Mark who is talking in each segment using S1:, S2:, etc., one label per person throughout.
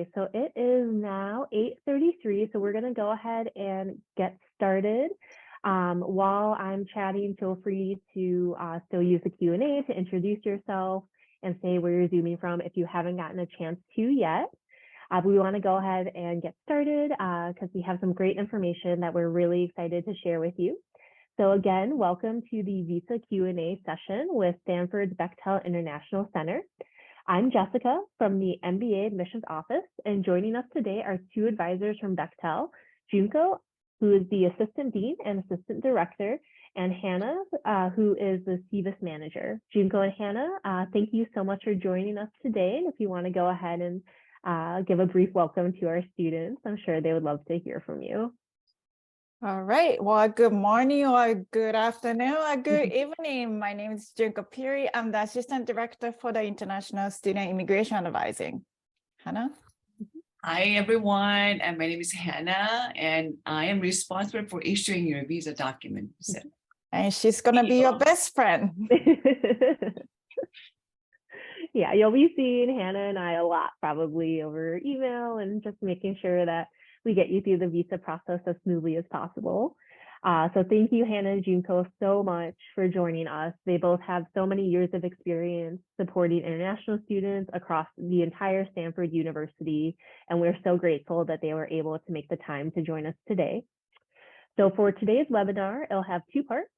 S1: Okay, so it is now 8:33, so we're going to go ahead and get started. While I'm chatting, feel free to still use the Q&A to introduce yourself and say where you're Zooming from if you haven't gotten a chance to yet. We want to go ahead and get started because we have some great information that we're really excited to share with you. So again, welcome to the Visa Q&A session with Stanford's Bechtel International Center. I'm Jessica from the MBA Admissions Office, and joining us today are two advisors from Bechtel, Junko, who is the Assistant Dean and Assistant Director, and Hannah, who is the CVIS Manager. Junko and Hannah, thank you so much for joining us today. And if you want to go ahead and give a brief welcome to our students, I'm sure they would love to hear from you.
S2: All right. Well, good morning or good afternoon or good evening. My name is Junko Piri. I'm the Assistant Director for the International Student Immigration Advising. Hannah?
S3: Hi, everyone. And my name is Hannah, and I am responsible for issuing your visa documents.
S2: And she's going to be your best friend.
S1: Yeah, you'll be seeing Hannah and I a lot probably over email and just making sure that we get you through the visa process as smoothly as possible. So thank you, Hannah and Junko, so much for joining us. They both have so many years of experience supporting international students across the entire Stanford University, and we're so grateful that they were able to make the time to join us today. So for today's webinar, it'll have two parts.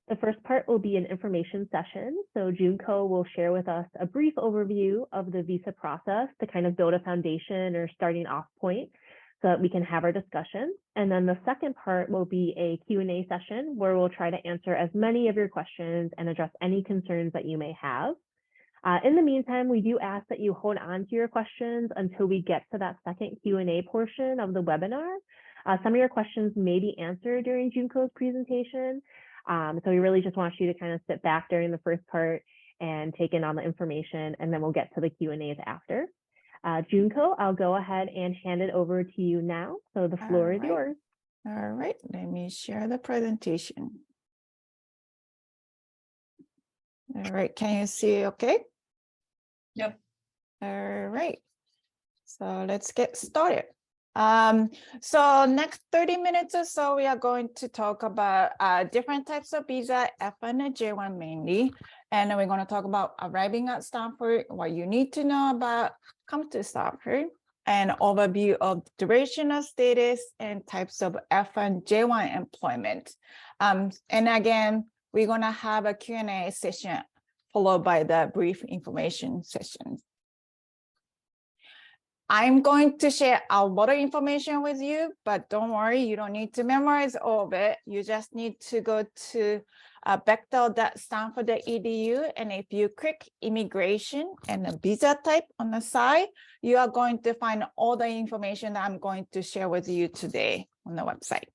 S1: The first part will be an information session. So Junko will share with us a brief overview of the visa process to kind of build a foundation or starting off point so that we can have our discussion. And then the second part will be a Q&A session where we'll try to answer as many of your questions and address any concerns that you may have. In the meantime, we do ask that you hold on to your questions until we get to that second Q&A portion of the webinar. Some of your questions may be answered during Junko's presentation. So we really just want you to kind of sit back during the first part and take in all the information, and then we'll get to the Q&As after. Junko, I'll go ahead and hand it over to you now. So the floor is yours.
S2: All right, let me share the presentation. All right, can you see okay?
S3: Yep.
S2: All right, so let's get started. So next 30 minutes or so, we are going to talk about different types of visa, F1 and J1 mainly. And then we're going to talk about arriving at Stanford, what you need to know about come to Stanford, and overview of duration of status and types of F1 J1 employment. And again, we're going to have a Q&A session followed by the brief information session. I'm going to share a lot of information with you, but don't worry, you don't need to memorize all of it. You just need to go to bechtel.stanford.edu, and if you click immigration and the visa type on the side, you are going to find all the information that I'm going to share with you today on the website.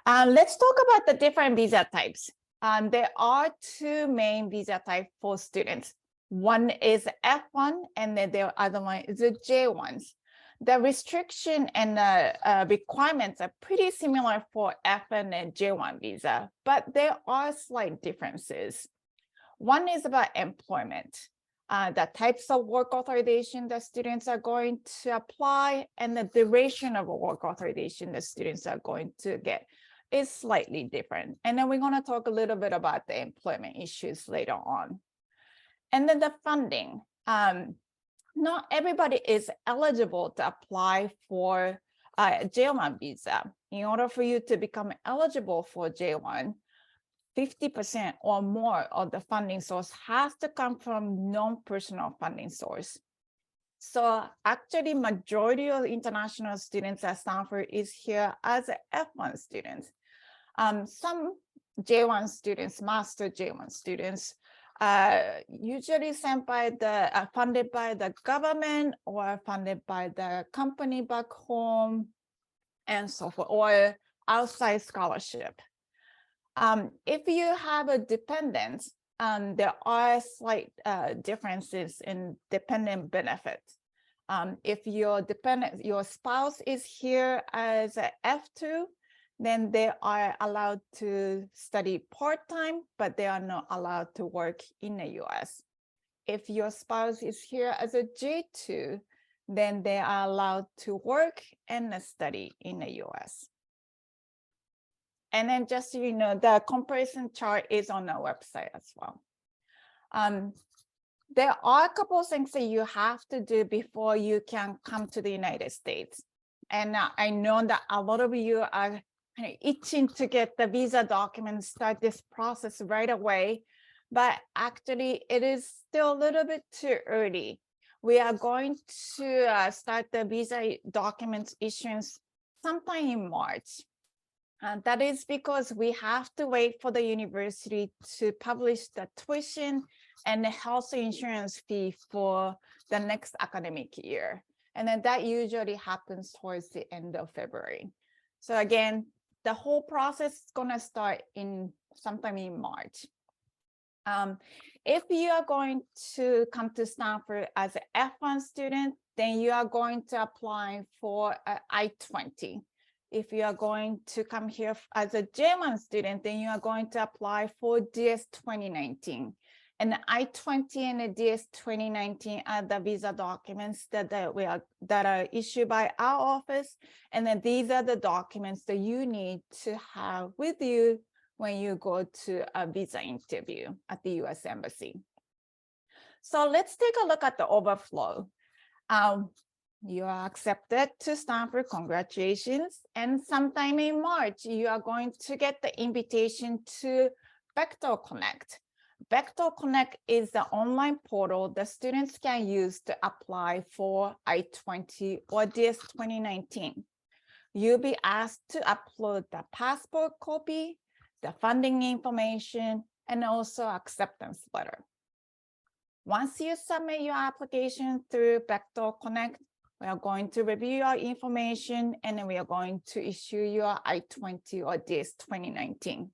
S2: Let's talk about the different visa types. There are two main visa types for students. One is F1, and then the other one is the J1s. The restriction and the requirements are pretty similar for F1 and J1 visa, but there are slight differences. One is about employment, the types of work authorization that students are going to apply, and the duration of a work authorization that students are going to get is slightly different. And then we're going to talk a little bit about the employment issues later on. And then the funding. Not everybody is eligible to apply for a J1 visa. In order for you to become eligible for J1, 50% or more of the funding source has to come from non-personal funding source. So actually, majority of international students at Stanford is here as F1 students. Some J1 students, master J1 students, usually sent by the funded by the government or funded by the company back home and so forth, or outside scholarship. If you have a dependent, there are slight differences in dependent benefits. If your spouse is here as a F2, then they are allowed to study part-time, but they are not allowed to work in the US. if your spouse is here as a J2, then they are allowed to work and study in the US. And then just so you know, the comparison chart is on our website as well. There are a couple of things that you have to do before you can come to the United States. And I know that a lot of you are kind of itching to get the visa documents, start this process right away. But actually, it is still a little bit too early. We are going to start the visa documents issuance sometime in March. That is because we have to wait for the university to publish the tuition and the health insurance fee for the next academic year. And then that usually happens towards the end of February. So again, the whole process is going to start in sometime in March. If you are going to come to Stanford as an F1 student, then you are going to apply for an I-20. If you are going to come here as a J1 student, then you are going to apply for DS 2019. And the I-20 and the DS 2019 are the visa documents that are issued by our office. And then these are the documents that you need to have with you when you go to a visa interview at the US Embassy. So let's take a look at the overflow. You are accepted to Stanford, congratulations. And sometime in March, you are going to get the invitation to Bechtel Connect. Bechtel Connect is the online portal that students can use to apply for I-20 or DS 2019. You'll be asked to upload the passport copy, the funding information, and also acceptance letter. Once you submit your application through Bechtel Connect, we are going to review your information, and then we are going to issue your I-20 or DS 2019.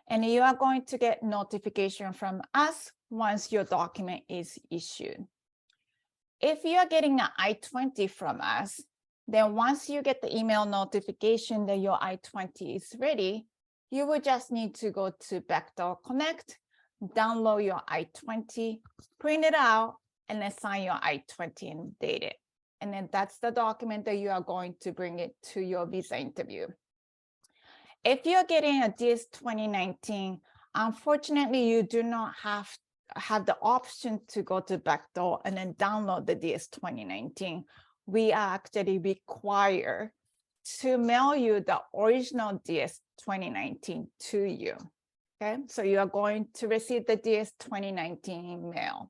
S2: And you are going to get notification from us once your document is issued. If you are getting an I-20 from us, then once you get the email notification that your I-20 is ready, you will just need to go to Bechtel Connect, download your I-20, print it out, and then sign your I-20 and date it. And then that's the document that you are going to bring it to your visa interview. If you're getting a DS 2019, unfortunately, you do not have the option to go to Bechtel and then download the DS 2019. We are actually required to mail you the original DS 2019 to you. Okay, so you are going to receive the DS 2019 email.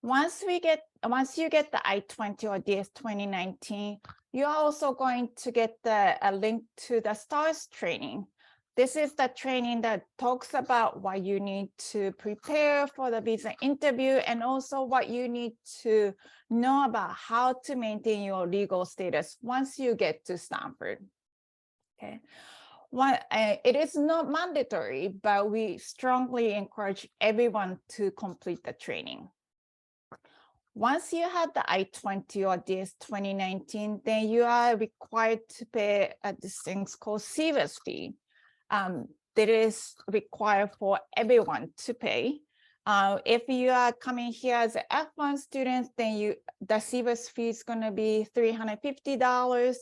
S2: Once you get the I-20 or DS 2019, you're also going to get a link to the STARS training. This is the training that talks about what you need to prepare for the visa interview and also what you need to know about how to maintain your legal status once you get to Stanford. Okay. It is not mandatory, but we strongly encourage everyone to complete the training. Once you have the I-20 or DS 2019, then you are required to pay this thing called CVIS fee. That is required for everyone to pay. If you are coming here as an F1 student, then the CVIS fee is going to be $350.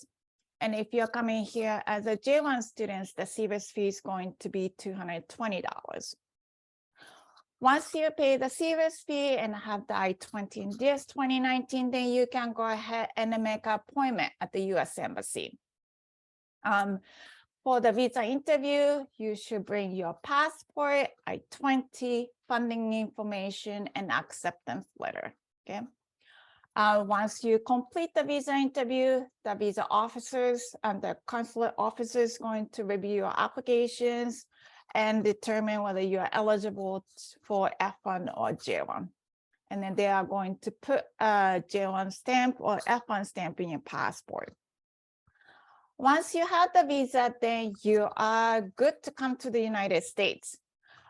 S2: And if you're coming here as a J1 student, the CVIS fee is going to be $220. Once you pay the CVIS fee and have the I-20 and DS 2019, then you can go ahead and make an appointment at the US Embassy. For the visa interview, you should bring your passport, I-20, funding information, and acceptance letter. Okay. Once you complete the visa interview, the visa officers and the consulate officers going to review your applications and determine whether you are eligible for F1 or J1. And then they are going to put a J1 stamp or F1 stamp in your passport. Once you have the visa, then you are good to come to the United States.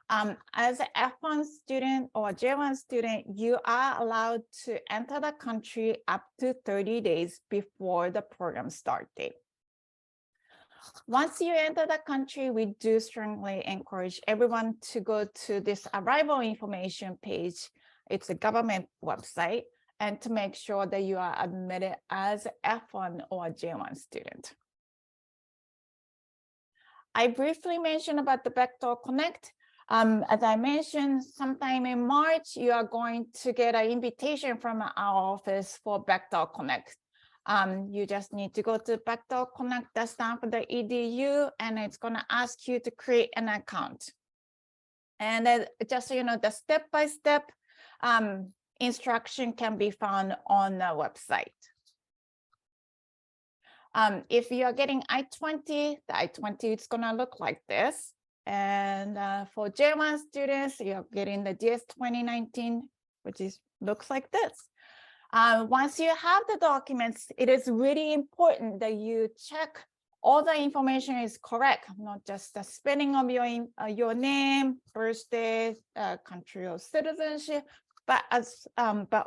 S2: As an F1 student or J1 student, you are allowed to enter the country up to 30 days before the program start date. Once you enter the country, we do strongly encourage everyone to go to this arrival information page It's a government website, and to make sure that you are admitted as F1 or J1 student. I briefly mentioned about the Bechtel Connect. As I mentioned, sometime in March, you are going to get an invitation from our office for Bechtel Connect. You just need to go to bechtelconnect.stanford.edu, and it's going to ask you to create an account. And just so you know, the step-by-step instruction can be found on the website. If you are getting I-20, the I-20 is going to look like this. And for J1 students, you're getting the DS 2019, which looks like this. Once you have the documents, it is really important that you check all the information is correct, not just the spelling of your name, birthday, country of citizenship, but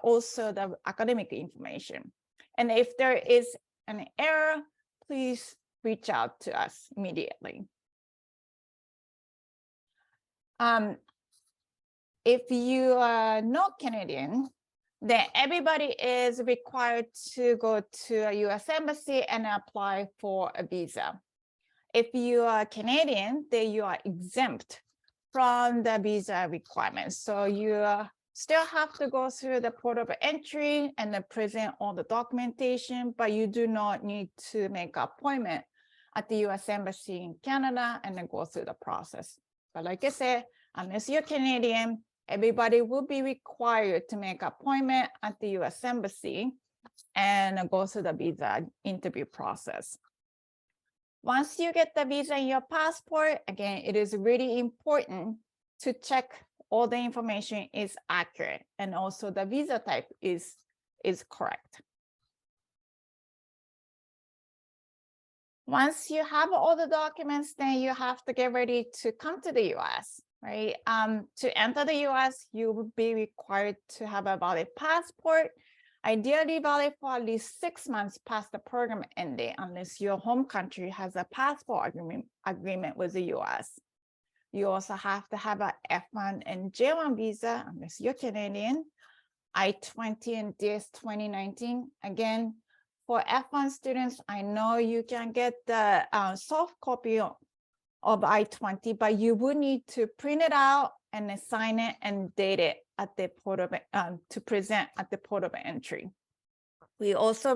S2: also the academic information. And if there is an error, please reach out to us immediately. If you are not Canadian, then everybody is required to go to a US Embassy and apply for a visa. If you are Canadian, then you are exempt from the visa requirements. So you still have to go through the port of entry and then present all the documentation, but you do not need to make an appointment at the US Embassy in Canada and then go through the process. But like I said, unless you're Canadian, everybody will be required to make an appointment at the US Embassy and go through the visa interview process. Once you get the visa in your passport, again, it is really important to check all the information is accurate and also the visa type is correct. Once you have all the documents, then you have to get ready to come to the US, right? To enter the US, you will be required to have a valid passport, ideally valid for at least 6 months past the program end date, unless your home country has a passport agreement with the US. You also have to have an F1 and J1 visa, unless you're Canadian, I-20 and DS 2019. Again, for F1 students, I know you can get the soft copy of I-20, but you would need to print it out and sign it and date it at the port of to present at the port of entry. We also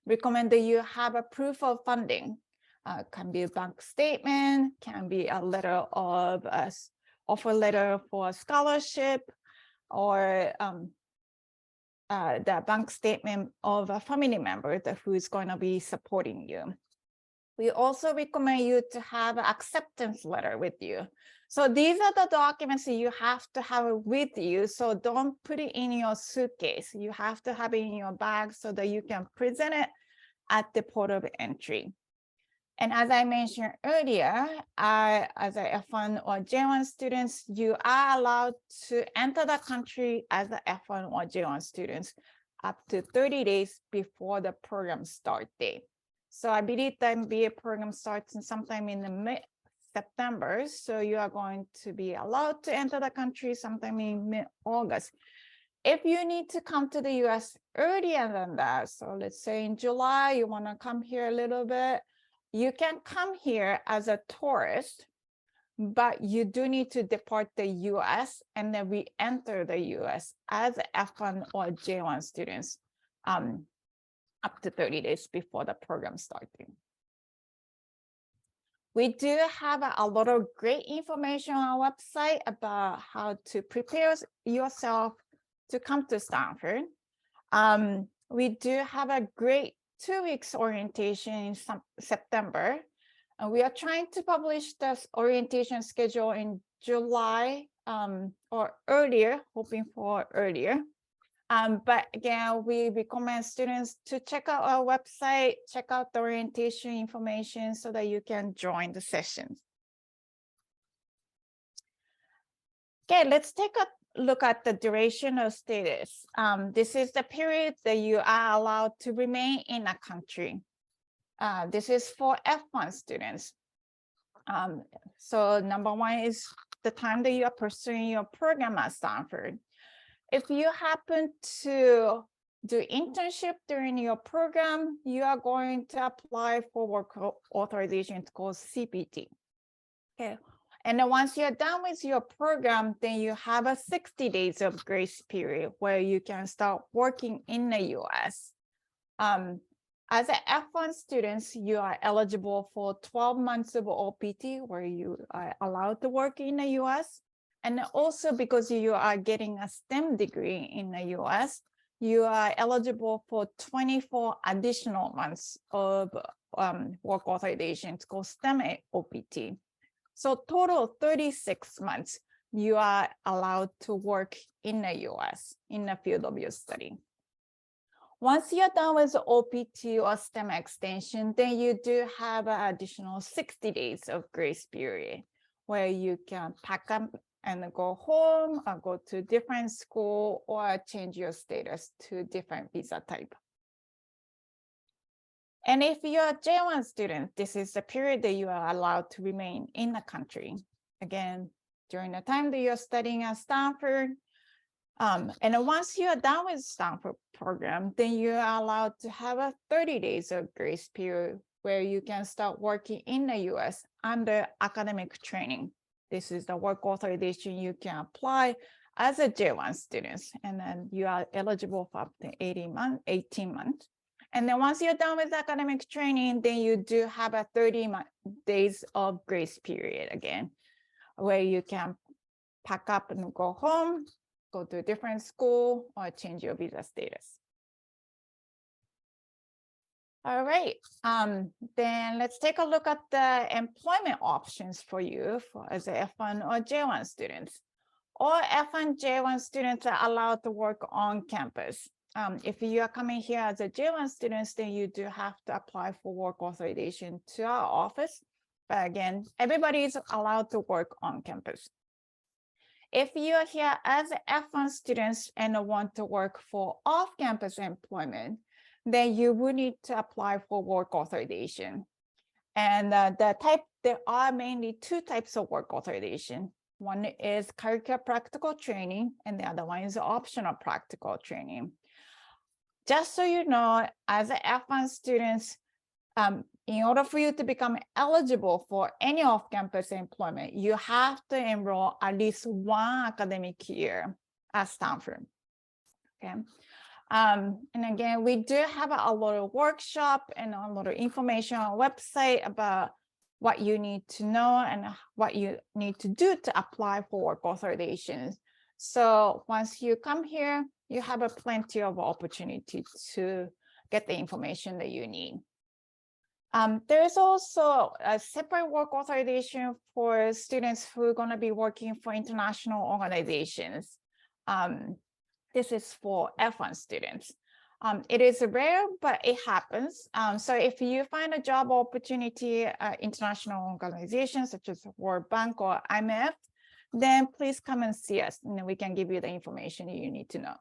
S2: recommend that you have a proof of funding. Can be a bank statement, can be a letter of offer letter for a scholarship, or the bank statement of a family member who is going to be supporting you. We also recommend you to have an acceptance letter with you. So these are the documents that you have to have with you. So don't put it in your suitcase. You have to have it in your bag so that you can present it at the port of entry. And as I mentioned earlier, as a F1 or J1 students, you are allowed to enter the country as a F1 or J1 students up to 30 days before the program start date. So I believe the MBA program starts sometime in the mid-September. So you are going to be allowed to enter the country sometime in mid-August. If you need to come to the US earlier than that, so let's say in July, you want to come here a little bit, you can come here as a tourist, but you do need to depart the US and then re-enter the US as F1 or J1 students up to 30 days before the program starting. We do have a lot of great information on our website about how to prepare yourself to come to Stanford. We do have a great 2 weeks orientation in September. We are trying to publish this orientation schedule in July or earlier, hoping for earlier. But again, we recommend students to check out our website, check out the orientation information so that you can join the sessions. Okay, let's take a look at the duration of status. This is the period that you are allowed to remain in a country. This is for F1 students. So number one is the time that you are pursuing your program at Stanford. If you happen to do internship during your program, you are going to apply for work authorization. It's called CPT. Okay. And then once you're done with your program, then you have a 60 days of grace period where you can start working in the US. As an F1 students, you are eligible for 12 months of OPT where you are allowed to work in the US. And also because you are getting a STEM degree in the US, you are eligible for 24 additional months of work authorization. It's called STEM OPT. So total 36 months, you are allowed to work in the US in the field of your study. Once you're done with OPT or STEM extension, then you do have an additional 60 days of grace period where you can pack up and go home or go to different school or change your status to different visa type. And if you're a J1 student, this is the period that you are allowed to remain in the country. Again, during the time that you're studying at Stanford. And then once you are done with Stanford program, then you are allowed to have a 30 days of grace period where you can start working in the US under academic training. This is the work authorization you can apply as a J1 student, and then you are eligible for up to 18 months. And then once you're done with academic training, then you do have a 30 days of grace period again, where you can pack up and go home, go to a different school, or change your visa status. All right, then let's take a look at the employment options for you as a F1 or J1 students. All F1, J1 students are allowed to work on campus. If you are coming here as a J1 student, then you do have to apply for work authorization to our office. But again, everybody is allowed to work on campus. If you are here as F1 students and want to work for off-campus employment, then you will need to apply for work authorization. And there are mainly two types of work authorization. One is curricular practical training, and the other one is optional practical training. Just so you know, as an F1 students, in order for you to become eligible for any off-campus employment, you have to enroll at least one academic year at Stanford. Okay. And again, we do have a lot of workshop and a lot of information on our website about what you need to know and what you need to do to apply for work authorizations. So once you come here, you have a plenty of opportunity to get the information that you need. There is also a separate work authorization for students who are going to be working for international organizations. This is for F1 students. It is rare, but it happens. So if you find a job opportunity at international organizations such as World Bank or IMF, then please come and see us, and then we can give you the information you need to know.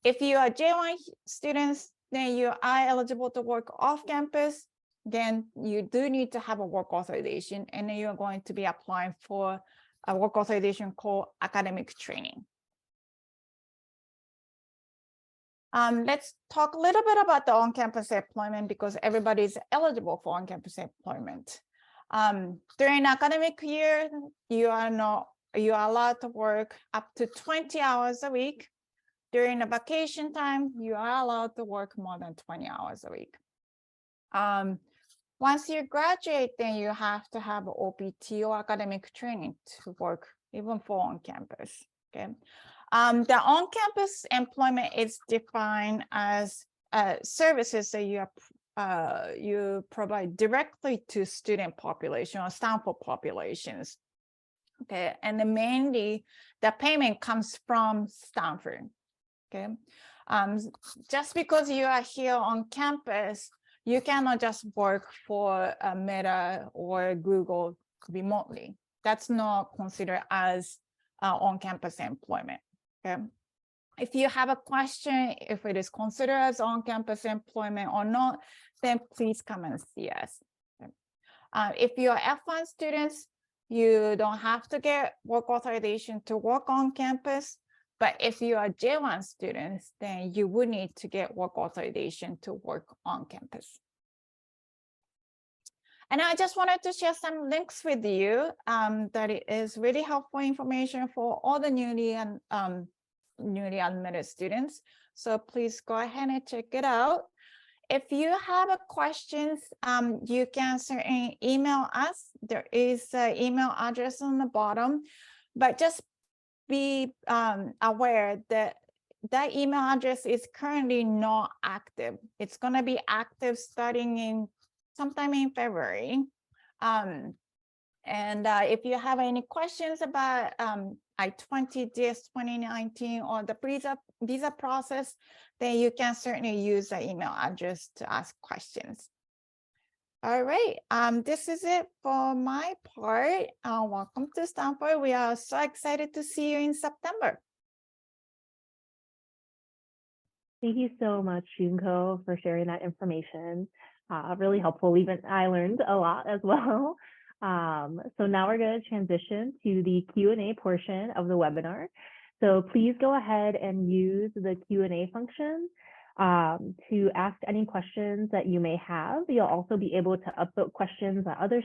S2: If you are J1 students, then you are eligible to work off campus. Again, you do need to have a work authorization, and then you're going to be applying for a work authorization called academic training. Let's talk a little bit about the on-campus employment because everybody is eligible for on-campus employment. During academic year, you are allowed to work up to 20 hours a week. During the vacation time, you are allowed to work more than 20 hours a week. Once you graduate, then you have to have OPT or academic training to work even for on-campus. Okay. The on-campus employment is defined as services that you provide directly to student population or Stanford populations. Okay, and then mainly the payment comes from Stanford. Okay, just because you are here on campus, you cannot just work for Meta or Google remotely. That's not considered as on-campus employment. Okay. If you have a question, if it is considered as on-campus employment or not, then please come and see us. Okay. If you're F1 students, you don't have to get work authorization to work on campus, But if you are J1 students, then you would need to get work authorization to work on campus. And I just wanted to share some links with you that it is really helpful information for all the newly admitted students. So please go ahead and check it out. If you have questions, you can certainly email us. There is an email address on the bottom, but just be aware that that email address is currently not active. It's going to be active starting sometime in February. If you have any questions about I-20 DS 2019 or the visa process, then you can certainly use the email address to ask questions. All right, this is it for my part. Welcome to Stanford. We are so excited to see you in September.
S1: Thank you so much, Junko, for sharing that information. Really helpful. Even I learned a lot as well. So now we're going to transition to the Q&A portion of the webinar. So please go ahead and use the Q&A function to ask any questions that you may have. You'll also be able to upvote questions that other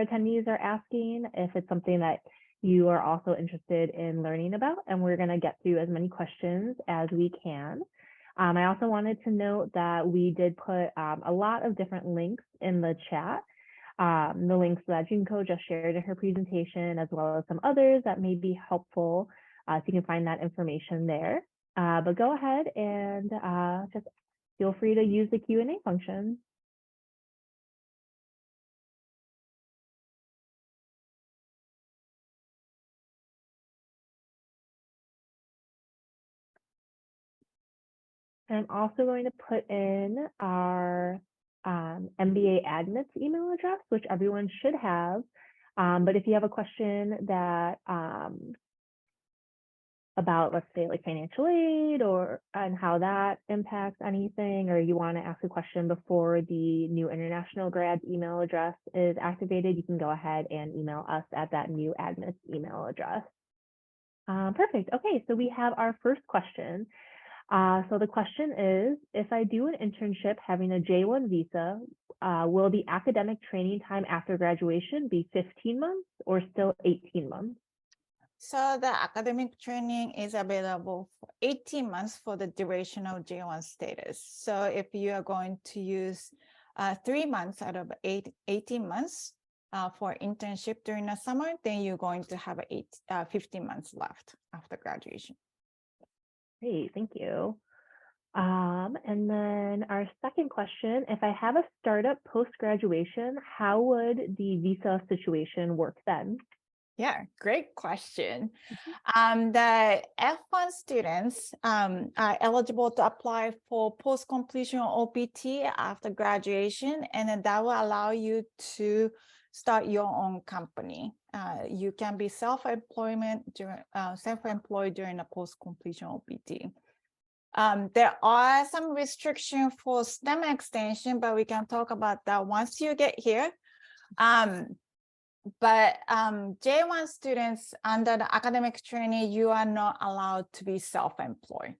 S1: attendees are asking if it's something that you are also interested in learning about, and we're going to get through as many questions as we can. I also wanted to note that we did put a lot of different links in the chat. The links that Junko just shared in her presentation, as well as some others that may be helpful. So you can find that information there. But go ahead and just feel free to use the Q&A function. I'm also going to put in our MBA admits email address, which everyone should have. But if you have a question that about, let's say, like financial aid and how that impacts anything, or you want to ask a question before the new international grad email address is activated, you can go ahead and email us at that new admits email address. Perfect. Okay, so we have our first question. So the question is, if I do an internship having a J1 visa, will the academic training time after graduation be 15 months or still 18 months?
S2: So the academic training is available for 18 months for the duration of J1 status. So if you are going to use 3 months out of 18 months for internship during the summer, then you're going to have 15 months left after graduation.
S1: Great, thank you. And then our second question, if I have a startup post-graduation, how would the visa situation work then?
S2: Yeah, great question. The F1 students are eligible to apply for post-completion OPT after graduation, and then that will allow you to start your own company. You can be self-employed during a post-completion OPT. There are some restrictions for STEM extension, but we can talk about that once you get here. But J1 students under the academic training, you are not allowed to be self-employed.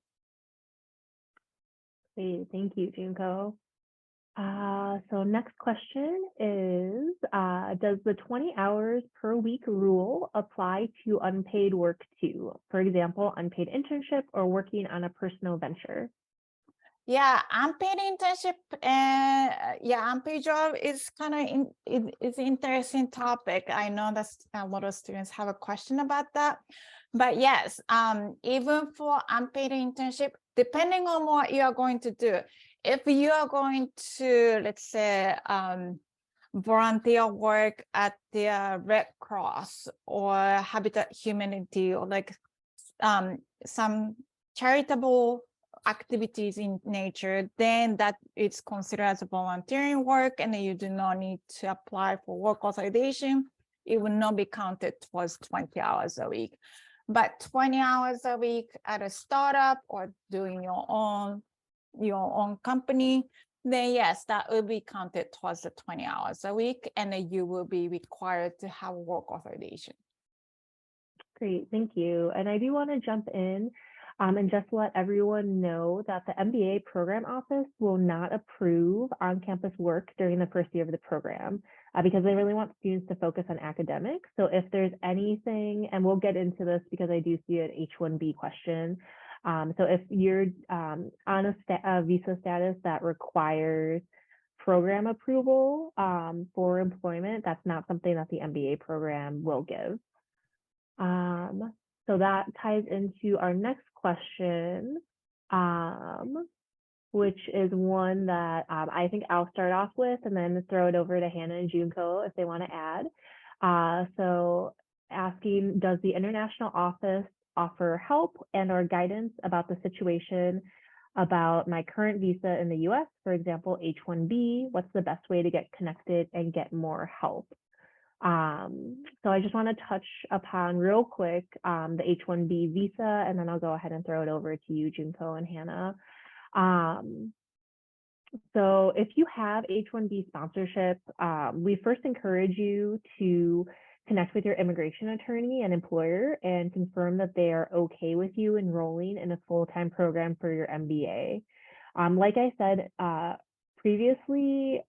S1: Great, thank you, Junko. So next question is, does the 20 hours per week rule apply to unpaid work too? For example, unpaid internship or working on a personal venture?
S2: Yeah, unpaid internship and unpaid job is kind of it's an interesting topic. I know that a lot of students have a question about that, but yes, even for unpaid internship, depending on what you are going to do, if you are going to, let's say, volunteer work at the Red Cross or Habitat Humanity or like some charitable activities in nature, then that is considered as a volunteering work, and then you do not need to apply for work authorization. It will not be counted towards 20 hours a week. But 20 hours a week at a startup or doing your own company, then yes, that will be counted towards the 20 hours a week, and then you will be required to have work authorization.
S1: Great, thank you. And I do want to jump in and just let everyone know that the MBA program office will not approve on-campus work during the first year of the program because they really want students to focus on academics. So if there's anything, and we'll get into this because I do see an H-1B question. So if you're on a visa status that requires program approval for employment, that's not something that the MBA program will give. So that ties into our next question, which is one that I think I'll start off with and then throw it over to Hannah and Junko if they want to add. So asking, does the international office offer help and or guidance about the situation about my current visa in the US, for example, H-1B? What's the best way to get connected and get more help? So I just want to touch upon real quick the H-1B visa, and then I'll go ahead and throw it over to you, Junko and Hannah. So if you have H-1B sponsorship, we first encourage you to connect with your immigration attorney and employer and confirm that they are okay with you enrolling in a full-time program for your MBA. Like I said previously,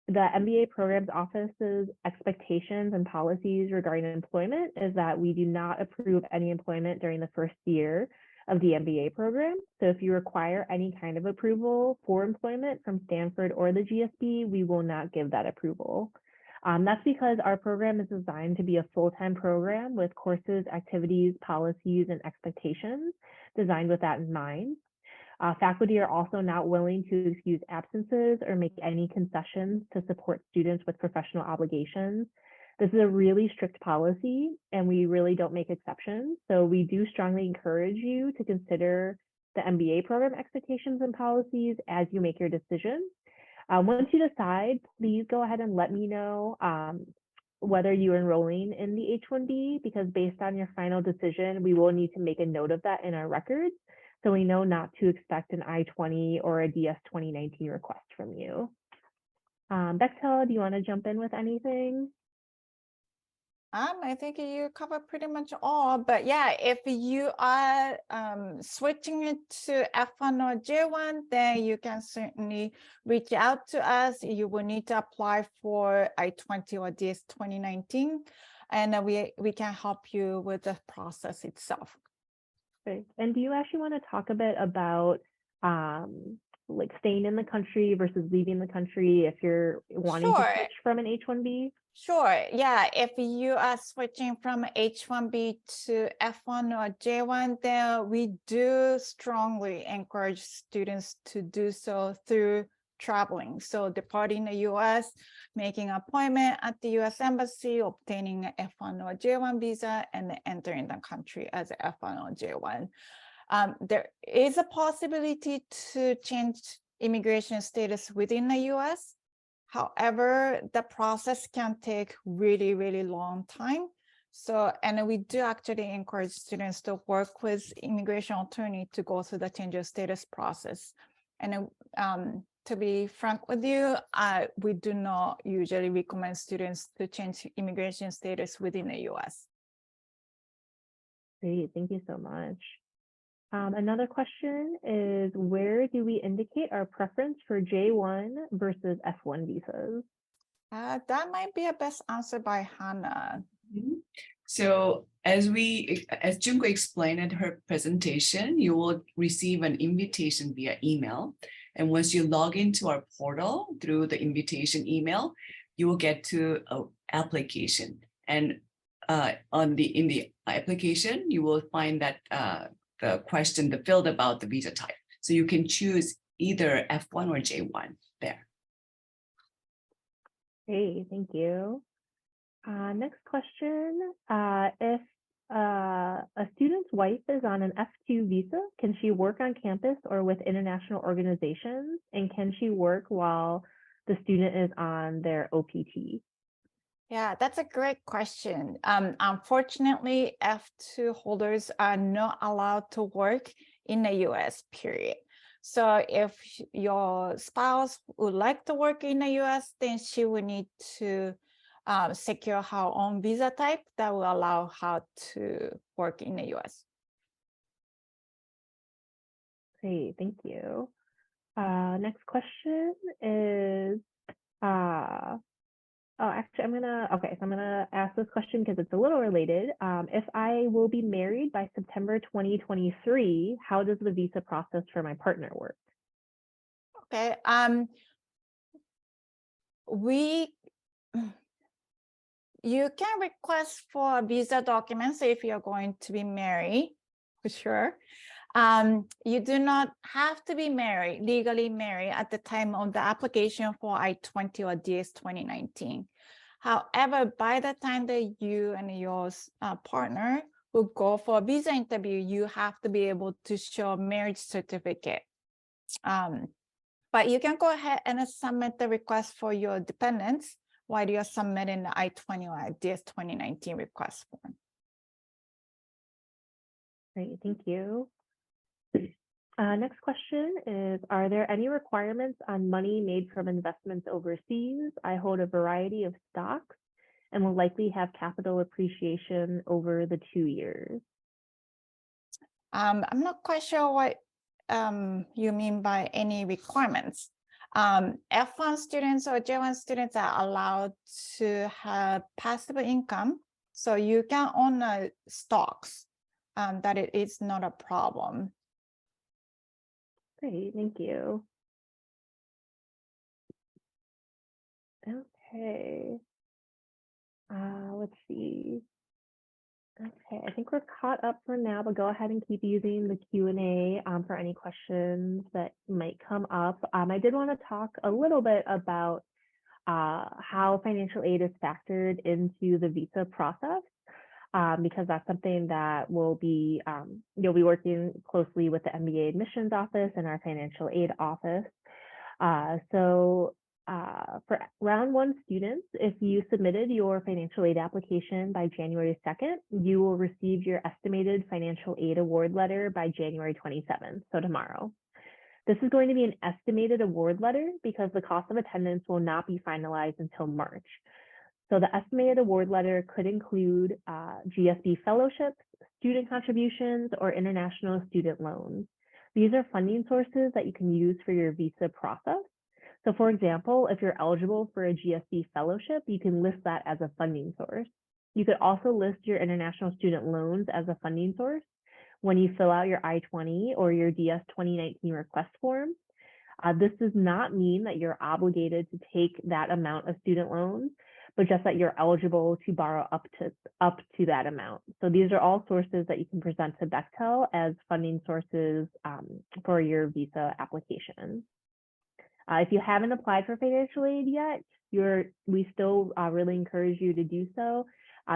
S1: the MBA programs office's expectations and policies regarding employment is that we do not approve any employment during the first year of the MBA program. So if you require any kind of approval for employment from Stanford or the GSB, we will not give that approval. That's because our program is designed to be a full-time program with courses, activities, policies, and expectations designed with that in mind. Faculty are also not willing to excuse absences or make any concessions to support students with professional obligations. This is a really strict policy, and we really don't make exceptions. So we do strongly encourage you to consider the MBA program expectations and policies as you make your decision. Once you decide, please go ahead and let me know whether you're enrolling in the H-1B, because based on your final decision, we will need to make a note of that in our records, so we know not to expect an I-20 or a DS 2019 request from you. Bechtel, do you want to jump in with anything?
S2: I think you covered pretty much all, but yeah, if you are switching it to F1 or J1, then you can certainly reach out to us. You will need to apply for I-20 or DS 2019, and we can help you with the process itself.
S1: Great. And do you actually want to talk a bit about like staying in the country versus leaving the country if you're wanting to switch from an H-1B?
S2: Sure. Yeah. If you are switching from H-1B to F1 or J1, then we do strongly encourage students to do so through traveling. So departing the US, making an appointment at the US Embassy, obtaining an F1 or J1 visa, and entering the country as an F1 or J1. There is a possibility to change immigration status within the US. However, the process can take really, really long time. So, and we do actually encourage students to work with immigration attorney to go through the change of status process. And to be frank with you, we do not usually recommend students to change immigration status within the US.
S1: Great, thank you so much. Another question is, where do we indicate our preference for J1 versus F1 visas?
S2: That might be a best answer by Hannah.
S3: So as Junko explained in her presentation, you will receive an invitation via email. And once you log into our portal through the invitation email, you will get to an application. And in the application, you will find that the question, the field about the visa type. So you can choose either F1 or J1 there.
S1: Hey, thank you. Next question, if a student's wife is on an F2 visa, can she work on campus or with international organizations? And can she work while the student is on their OPT?
S2: Yeah, that's a great question. Unfortunately, F2 holders are not allowed to work in the US, period. So if your spouse would like to work in the US, then she would need to secure her own visa type that will allow her to work in the US.
S1: Great, thank you. Next question is, actually, I'm gonna ask this question because it's a little related. If I will be married by September 2023, how does the visa process for my partner work?
S2: Okay, you can request for visa documents if you're going to be married, for sure. You do not have to be married, legally married at the time of the application for I-20 or DS 2019. However, by the time that you and your partner will go for a visa interview, you have to be able to show a marriage certificate. But you can go ahead and submit the request for your dependents while you're submitting the I-20 or DS 2019 request form.
S1: Great, thank you. Next question is, are there any requirements on money made from investments overseas? I hold a variety of stocks and will likely have capital appreciation over the 2 years.
S2: I'm not quite sure what you mean by any requirements. F1 students or J1 students are allowed to have passive income, so you can own stocks. That it is not a problem.
S1: Great, thank you. Okay. Let's see. Okay, I think we're caught up for now, but go ahead and keep using the Q&A for any questions that might come up. I did want to talk a little bit about how financial aid is factored into the visa process, because that's something that will be, you'll be working closely with the MBA admissions office and our financial aid office. For round 1 students, if you submitted your financial aid application by January 2nd, you will receive your estimated financial aid award letter by January 27th, so tomorrow. This is going to be an estimated award letter because the cost of attendance will not be finalized until March. So the estimated award letter could include GSB fellowships, student contributions, or international student loans. These are funding sources that you can use for your visa process. So for example, if you're eligible for a GSB fellowship, you can list that as a funding source. You could also list your international student loans as a funding source when you fill out your I-20 or your DS 2019 request form. This does not mean that you're obligated to take that amount of student loans, but just that you're eligible to borrow up to that amount. So these are all sources that you can present to Bechtel as funding sources for your visa application. If you haven't applied for financial aid yet, we still really encourage you to do so.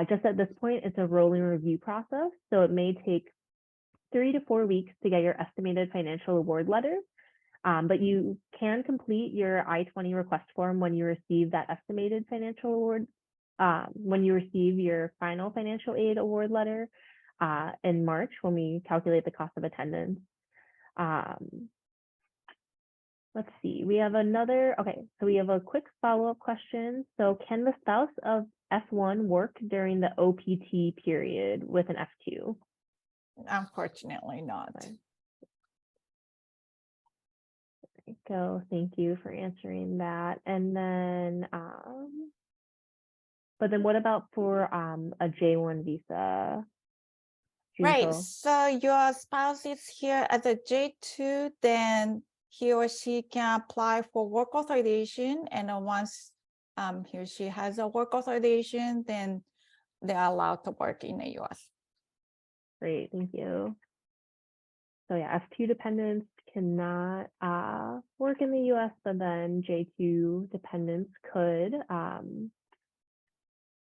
S1: Just at this point, it's a rolling review process, so it may take 3 to 4 weeks to get your estimated financial award letter. But you can complete your I-20 request form when you receive that estimated financial award, when you receive your final financial aid award letter in March when we calculate the cost of attendance. Let's see, we have so we have a quick follow-up question. So can the spouse of F1 work during the OPT period with an F2?
S2: Unfortunately not.
S1: Go. Thank you for answering that. And then, but then what about for a J1 visa?
S2: Right. So your spouse is here as a J2, then he or she can apply for work authorization. And then once he or she has a work authorization, then they're allowed to work in the US.
S1: Great. Thank you. So yeah, F2 dependents cannot work in the US, but then J2 dependents could. So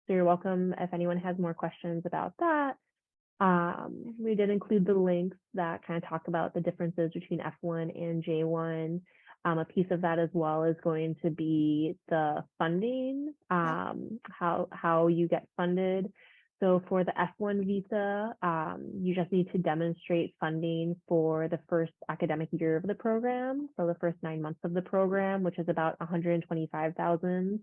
S1: you're welcome if anyone has more questions about that. We did include the links that kind of talk about the differences between F1 and J1. A piece of that as well is going to be the funding, how you get funded. So for the F1 visa, you just need to demonstrate funding for the first academic year of the program, so the first 9 months of the program, which is about $125,000.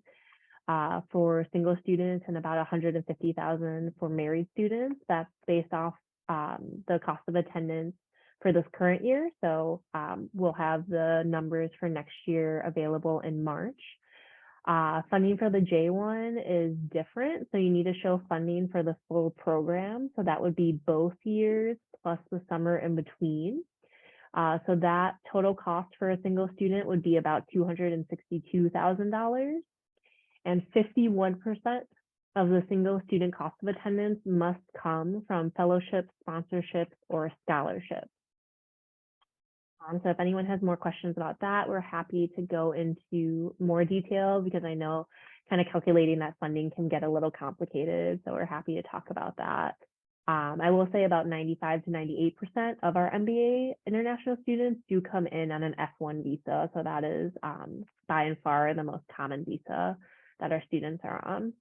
S1: for single students and about 150,000 for married students. That's based off the cost of attendance for this current year. So we'll have the numbers for next year available in March. Funding for the J1 is different. So you need to show funding for the full program. So that would be both years plus the summer in between. So that total cost for a single student would be about $262,000. And 51% of the single student cost of attendance must come from fellowships, sponsorships, or scholarships. So if anyone has more questions about that, we're happy to go into more detail because I know kind of calculating that funding can get a little complicated. So we're happy to talk about that. I will say about 95 to 98% of our MBA international students do come in on an F1 visa. So that is by and far the most common visa that our students are on.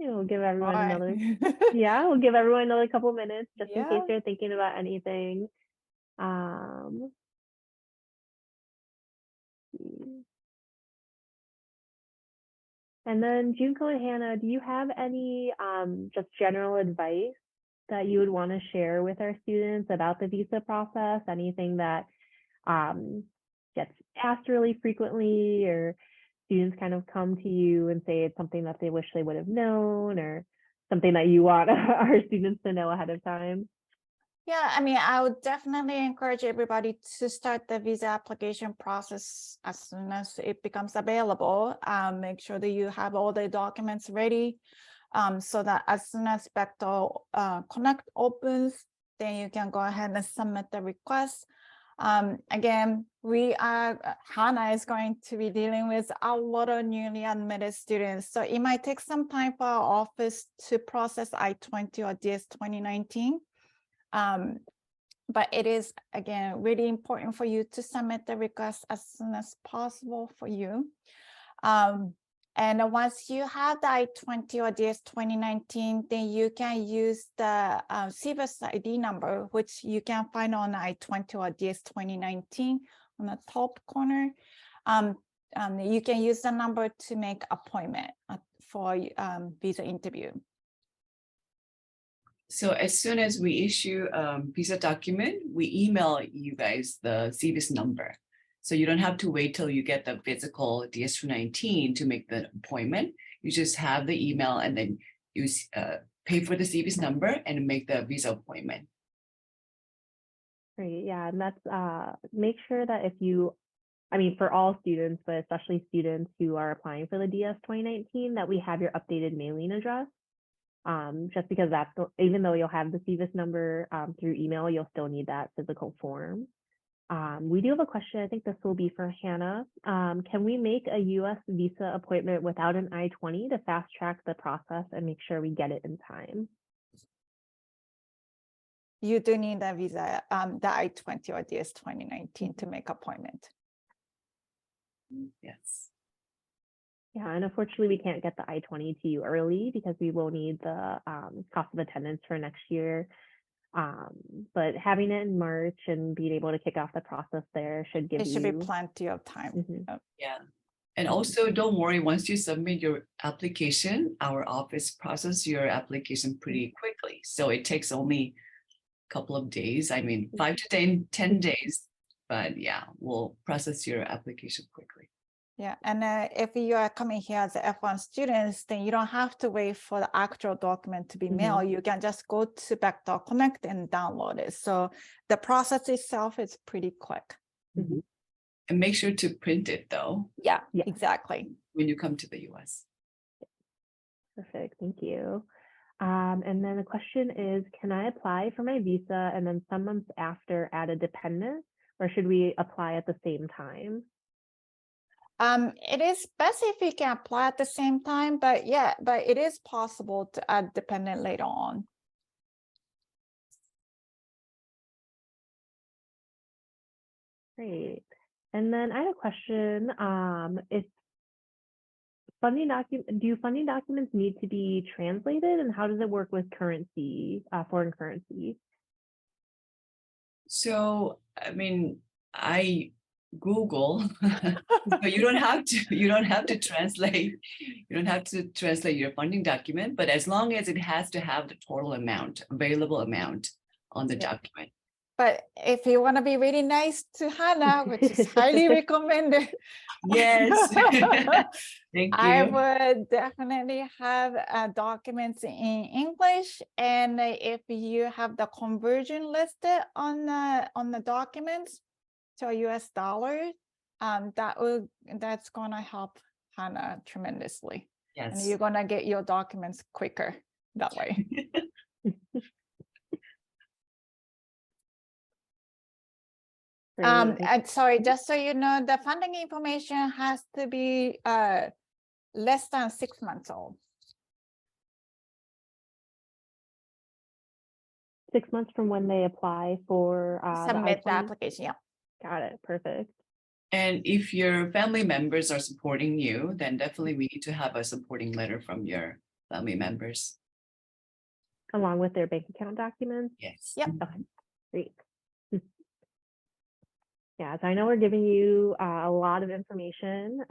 S1: We'll give everyone another, we'll give everyone another couple minutes just in case you're thinking about anything. And then Junko and Hannah, do you have any just general advice that you would want to share with our students about the visa process? Anything that gets asked really frequently, or students kind of come to you and say it's something that they wish they would have known, or something that you want our students to know ahead of time?
S2: Yeah, I mean, I would definitely encourage everybody to start the visa application process as soon as it becomes available. Make sure that you have all the documents ready so that as soon as Bechtel Connect opens, then you can go ahead and submit the request. Again, Hannah is going to be dealing with a lot of newly admitted students. So it might take some time for our office to process I-20 or DS 2019. But it is, again, really important for you to submit the request as soon as possible for you. And once you have the I-20 or DS 2019, then you can use the CVIS ID number, which you can find on I-20 or DS 2019 on the top corner. You can use the number to make appointment for visa interview.
S3: So as soon as we issue a visa document, we email you guys the CVIS number. So you don't have to wait till you get the physical DS-219 to make the appointment. You just have the email and then you pay for the CVIS number and make the visa appointment.
S1: Great, yeah, and that's make sure that if you, I mean, for all students, but especially students who are applying for the DS 2019, that we have your updated mailing address. Just because that's, even though you'll have the CVIS number through email, you'll still need that physical form. We do have a question. I think this will be for Hannah. Can we make a US visa appointment without an I-20 to fast track the process and make sure we get it in time?
S2: You do need a visa, the I-20 or DS 2019 to make appointment.
S3: Yes.
S1: Yeah, and unfortunately, we can't get the I-20 to you early because we will need the cost of attendance for next year. But having it in March and being able to kick off the process there should give you... It
S2: should be plenty of time.
S1: Mm-hmm.
S3: Yeah. And also, don't worry, once you submit your application, our office processes your application pretty quickly. So it takes only a couple of days. I mean, 5 to 10 days. But yeah, we'll process your application quickly.
S2: Yeah, and if you are coming here as an F1 students, then you don't have to wait for the actual document to be mailed. You can just go to Bechtel Connect and download it. So the process itself is pretty quick.
S3: And make sure to print it though.
S2: Yeah, exactly.
S3: When you come to the US.
S1: Perfect, thank you. And then the question is, can I apply for my visa and then some months after add a dependent, or should we apply at the same time?
S2: It is best if you can apply at the same time, but yeah, but it is possible to add dependent later on.
S1: Great. And then I had a question. If do funding documents need to be translated, and how does it work with currency, foreign currency?
S3: So, I mean, I Google, so you don't have to translate, you don't have to translate your funding document, but as long as it has to have the total amount, available amount on the document.
S2: But if you want to be really nice to Hannah, which is highly recommended,
S3: Yes. Thank
S2: I
S3: you.
S2: would definitely have documents in English, and if you have the conversion listed on the documents to a US dollar, that's gonna help Hannah tremendously, and
S3: Yes.
S2: you're gonna get your documents quicker that way. And sorry, just so you know, the funding information has to be less than 6 months old.
S1: 6 months from when they apply for
S2: Submit the
S1: I-20?
S2: application, yeah.
S1: Got it. Perfect.
S3: And if your family members are supporting you, then definitely we need to have a supporting letter from your family members.
S1: Along with their bank account documents?
S3: Yes.
S2: Yep.
S1: Okay, great. Yeah, so I know we're giving you a lot of information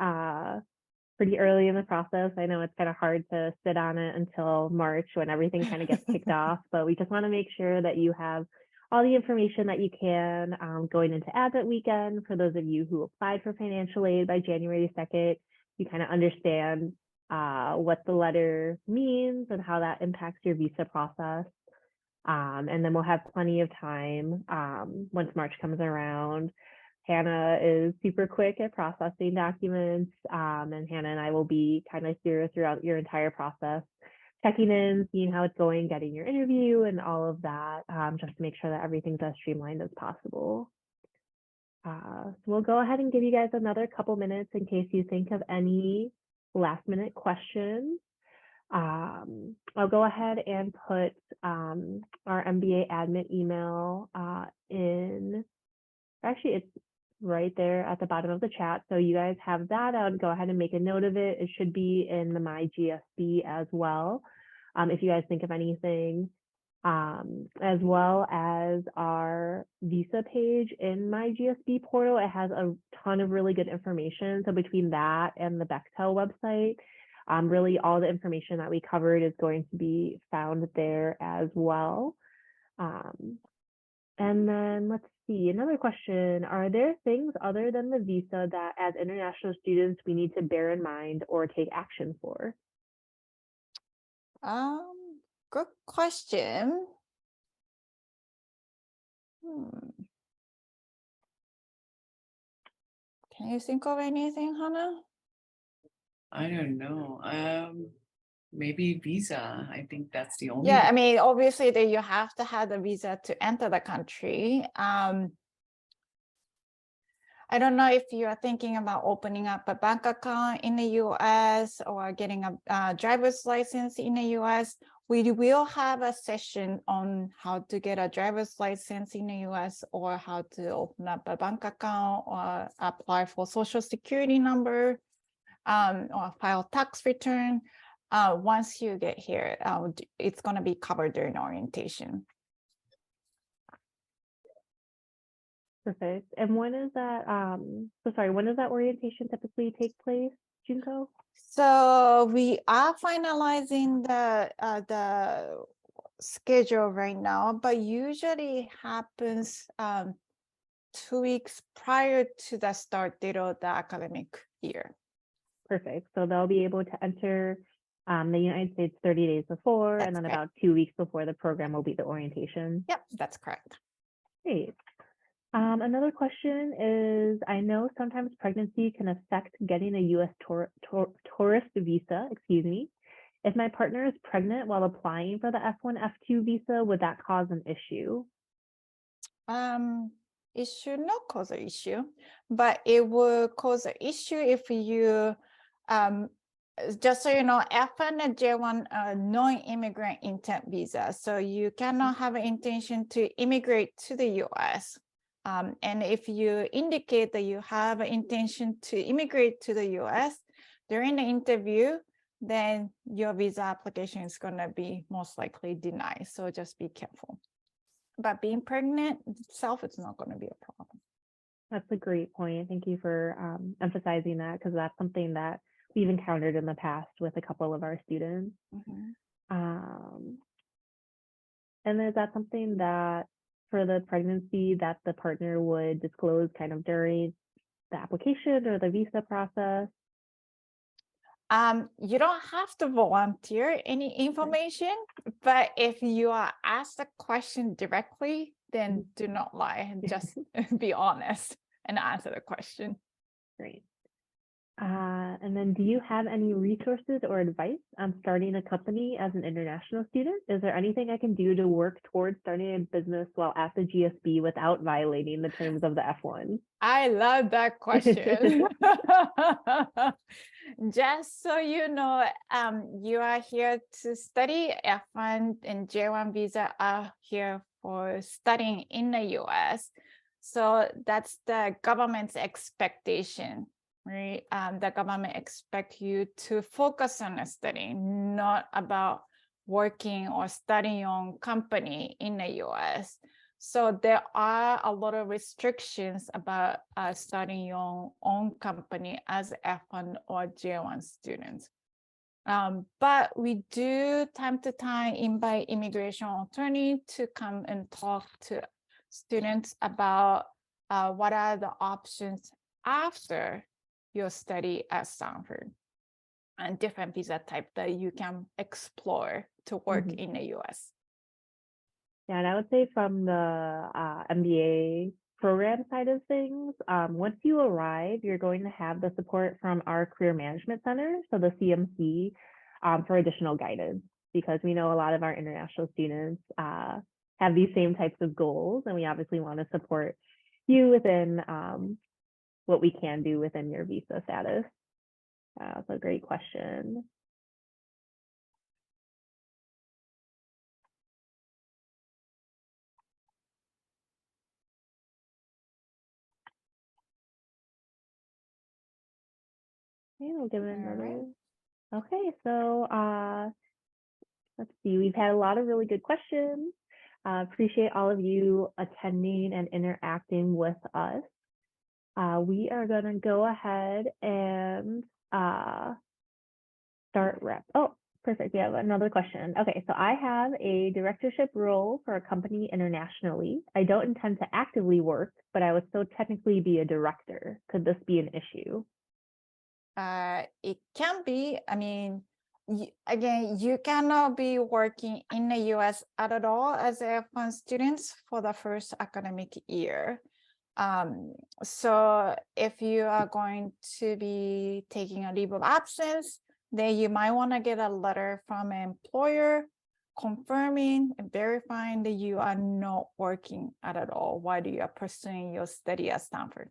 S1: pretty early in the process. I know it's kind of hard to sit on it until March when everything kind of gets kicked off, but we just want to make sure that you have all the information that you can going into Advent weekend. For those of you who applied for financial aid by January 2nd, you kind of understand what the letter means and how that impacts your visa process. And then we'll have plenty of time once March comes around. Hannah is super quick at processing documents, and Hannah and I will be kind of here throughout your entire process, checking in, seeing how it's going, getting your interview and all of that, just to make sure that everything's as streamlined as possible. So we'll go ahead and give you guys another couple minutes in case you think of any last minute questions. I'll go ahead and put our MBA admin email in, actually it's right there at the bottom of the chat. So you guys have that out, go ahead and make a note of it. It should be in the My GSB as well. If you guys think of anything, as well as our visa page in My GSB portal, it has a ton of really good information. So between that and the Bechtel website, really all the information that we covered is going to be found there as well. And then let's see, another question. Are there things other than the visa that as international students we need to bear in mind or take action for?
S2: Good question. Can you think of anything, Hannah?
S3: I don't know. Maybe visa. I think that's the only.
S2: Yeah, I mean, obviously that you have to have the visa to enter the country. I don't know if you are thinking about opening up a bank account in the US or getting a driver's license in the US. We will have a session on how to get a driver's license in the US or how to open up a bank account or apply for social security number or file tax return. Once you get here, it's going to be covered during orientation.
S1: Perfect. And when is that, when does that orientation typically take place, Junko?
S2: So we are finalizing the schedule right now, but usually happens 2 weeks prior to the start date of the academic year.
S1: Perfect. So they'll be able to enter the United States 30 days before, and then about 2 weeks before the program will be the orientation.
S2: Yep, that's correct.
S1: Great. Another question is, I know sometimes pregnancy can affect getting a U.S. tourist visa, If my partner is pregnant while applying for the F1, F2 visa, would that cause an issue?
S2: It should not cause an issue, but it will cause an issue if you, just so you know, F1 and J1 are non-immigrant intent visa. So you cannot have an intention to immigrate to the US And if you indicate that you have an intention to immigrate to the US during the interview, then your visa application is going to be most likely denied. So just be careful. But being pregnant itself, it's not going to be a problem.
S1: That's a great point. Thank you for emphasizing that, because that's something that we've encountered in the past with a couple of our students. And is that something that for the pregnancy that the partner would disclose kind of during the application or the visa process?
S2: You don't have to volunteer any information, but if you are asked a question directly, then do not lie and just be honest and answer the question.
S1: Great. And then do you have any resources or advice on starting a company as an international student? Is there anything I can do to work towards starting a business while at the GSB without violating the terms of the F1?
S2: I love that question. Just so you know, you are here to study. F1 and J1 visa are here for studying in the US. So that's the government's expectation, right? The government expects you to focus on studying, not about working or studying your own company in the US. So there are a lot of restrictions about starting your own company as F1 or J1 students. But we do time to time invite immigration attorney to come and talk to students about what are the options after your study at Stanford and different visa type that you can explore to work in the US.
S1: Yeah, and I would say from the MBA program side of things, once you arrive, you're going to have the support from our Career Management Center, so the CMC, for additional guidance, because we know a lot of our international students have these same types of goals, and we obviously want to support you within what we can do within your visa status. That's a great question. Okay, we'll give it another. Okay, so let's see. We've had a lot of really good questions. Appreciate all of you attending and interacting with us. We are going to go ahead and start wrap. Oh, perfect. We have another question. Okay, so I have a directorship role for a company internationally. I don't intend to actively work, but I would still technically be a director. Could this be an issue?
S2: It can be. I mean, again, you cannot be working in the US at all as F1 students for the first academic year. So if you are going to be taking a leave of absence, then you might want to get a letter from an employer confirming and verifying that you are not working at all while you are pursuing your study at Stanford.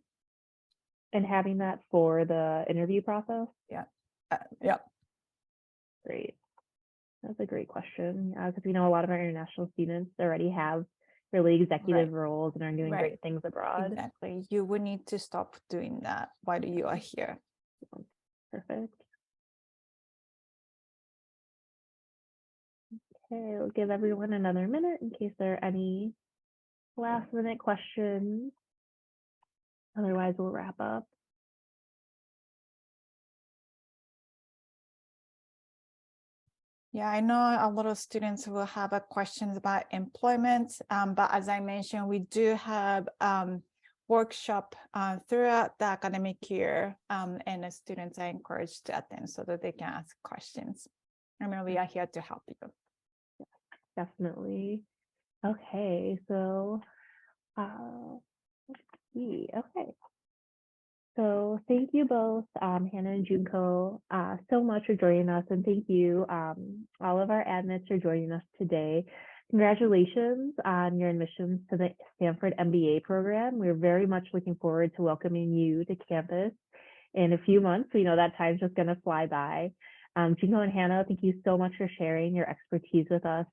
S1: And having that for the interview process?
S2: Yeah.
S1: Great. That's a great question. Because we know a lot of our international students already have really executive roles and are doing great things abroad.
S2: Exactly. You would need to stop doing that while you are here.
S1: Perfect. Okay, we'll give everyone another minute in case there are any last minute questions. Otherwise, we'll wrap up.
S2: Yeah, I know a lot of students will have questions about employment, but as I mentioned, we do have workshop throughout the academic year, and the students are encouraged to attend so that they can ask questions. I mean, we are here to help you.
S1: Definitely. Okay, so let's see. Okay. So thank you both, Hannah and Junko, so much for joining us, and thank you, all of our admins for joining us today. Congratulations on your admissions to the Stanford MBA program. We're very much looking forward to welcoming you to campus in a few months. We know that time's just going to fly by. Junko and Hannah, thank you so much for sharing your expertise with us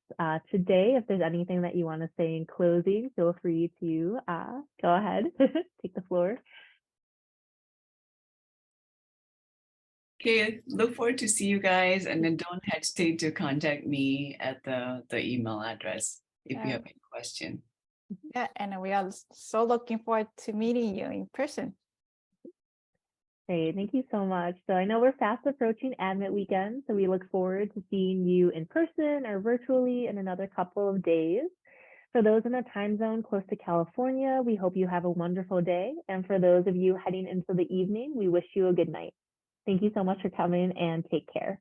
S1: today. If there's anything that you want to say in closing, feel free to go ahead, take the floor.
S3: Okay, look forward to see you guys, and then don't hesitate to contact me at the email address if you have any question.
S2: Yeah, and we are so looking forward to meeting you in person.
S1: Great, thank you so much. So I know we're fast approaching Admit Weekend, so we look forward to seeing you in person or virtually in another couple of days. For those in a time zone close to California, we hope you have a wonderful day. And for those of you heading into the evening, we wish you a good night. Thank you so much for coming and take care.